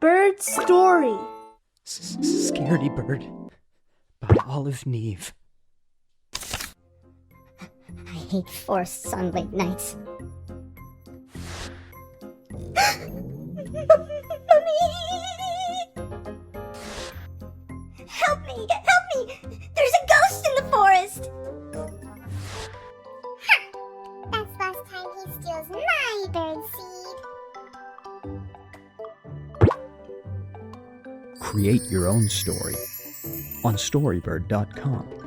Bird Story. Scaredy by Oliveneeve. I hate forest sun late nights. Help me! Help me! There's a ghost in the forest! That's last time he steals my bird seed. Create your own story on Storybird.com.